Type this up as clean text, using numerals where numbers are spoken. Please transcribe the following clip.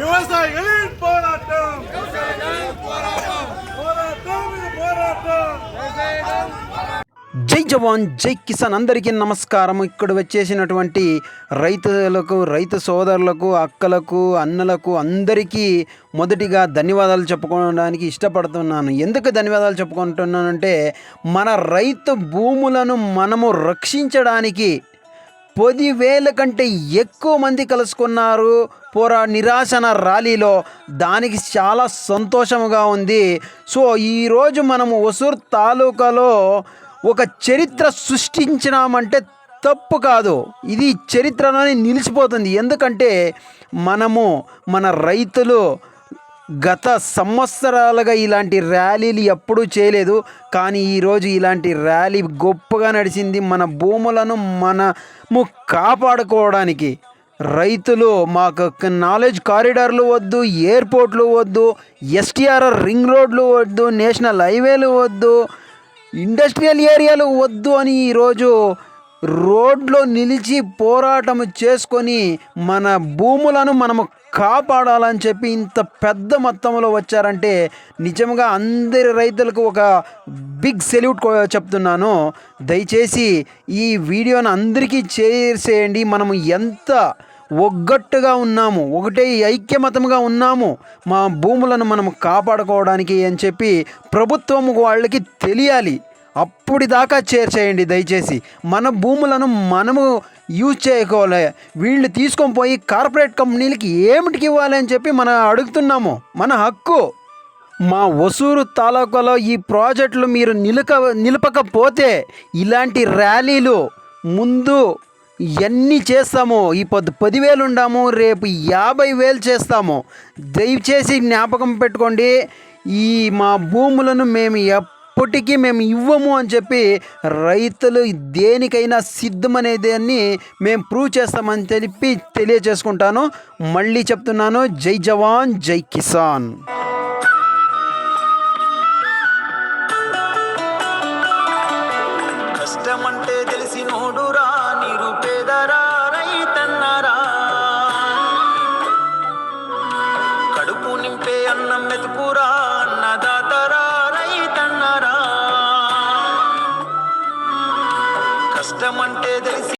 விவசாயிகளின் போராட்டம் போராட்டம் இது போராட்டம். జై జవాన్ జై కిసాన్. అందరికీ నమస్కారం. ఇక్కడ వచ్చేసినటువంటి రైతులకు, రైతు సోదరులకు, అక్కలకు, అన్నలకు అందరికీ మొదటిగా ధన్యవాదాలు చెప్పుకోవడానికి ఇష్టపడుతున్నాను. ఎందుకు ధన్యవాదాలు చెప్పుకుంటున్నానంటే, మన రైతు భూములను మనము రక్షించడానికి 10,000 కంటే ఎక్కువ మంది కలుసుకున్నారు నిరాశన ర్యాలీలో. దానికి చాలా సంతోషంగా ఉంది. సో ఈరోజు మనము హొసూరు తాలూకాలో ఒక చరిత్ర సృష్టించినామంటే తప్పు కాదు. ఇది చరిత్రలోనే నిలిచిపోతుంది. ఎందుకంటే మన రైతులు గత సంవత్సరాలుగా ఇలాంటి ర్యాలీలు ఎప్పుడూ చేయలేదు. కానీ ఈరోజు ఇలాంటి ర్యాలీ గొప్పగా నడిచింది. మన భూములను మనము కాపాడుకోవడానికి రైతులు మాకు నాలెడ్జ్ కారిడార్లు వద్దు, ఎయిర్పోర్ట్లు వద్దు, ఎస్టీఆర్ఆర్ రింగ్ రోడ్లు వద్దు, నేషనల్ హైవేలు వద్దు, ఇండస్ట్రియల్ ఏరియాలు వద్దు అని ఈరోజు రోడ్లో నిలిచి పోరాటం చేసుకొని మన భూములను మనము కాపాడాలని చెప్పి ఇంత పెద్ద మొత్తంలో వచ్చారంటే నిజంగా అందరి రైతులకు ఒక బిగ్ సెల్యూట్ చెప్తున్నాను. దయచేసి ఈ వీడియోని అందరికీ చేసేయండి. మనము ఎంత ఒగ్గట్టుగా ఉన్నాము, ఒకటే ఐక్యమతంగా ఉన్నాము మా భూములను మనం కాపాడుకోవడానికి అని చెప్పి ప్రభుత్వం వాళ్ళకి తెలియాలి. అప్పుడిదాకా చేర్చేయండి దయచేసి. మన భూములను మనము యూజ్ చేసుకోవాలి. వీళ్ళు తీసుకొని పోయి కార్పొరేట్ కంపెనీలకి ఏమిటికి ఇవ్వాలి అని చెప్పి మనం అడుగుతున్నాము. మన హక్కు. మా హొసూరు తాలూకాలో ఈ ప్రాజెక్టులు మీరు నిలపకపోతే ఇలాంటి ర్యాలీలు ముందు ఎన్ని చేస్తామో, ఈ 10,000 ఉండాము, రేపు 50,000 చేస్తాము. దయచేసి జ్ఞాపకం పెట్టుకోండి. ఈ మా భూములను మేము ఎప్పటికీ మేము ఇవ్వము అని చెప్పి రైతులు దేనికైనా సిద్ధమనేదాన్ని మేము ప్రూవ్ చేస్తామని చెప్పి తెలియజేసుకుంటాను. మళ్ళీ చెప్తున్నాను, జై జవాన్ జై కిసాన్. కష్టమంటే తెలిసినోడురా, నిరుపేదరా, రైతన్నరా, కడుపు నింపే అన్నం మెతుకురా, అన్నదాతరా, రైతన్నరా. కష్టమంటే తెలిసి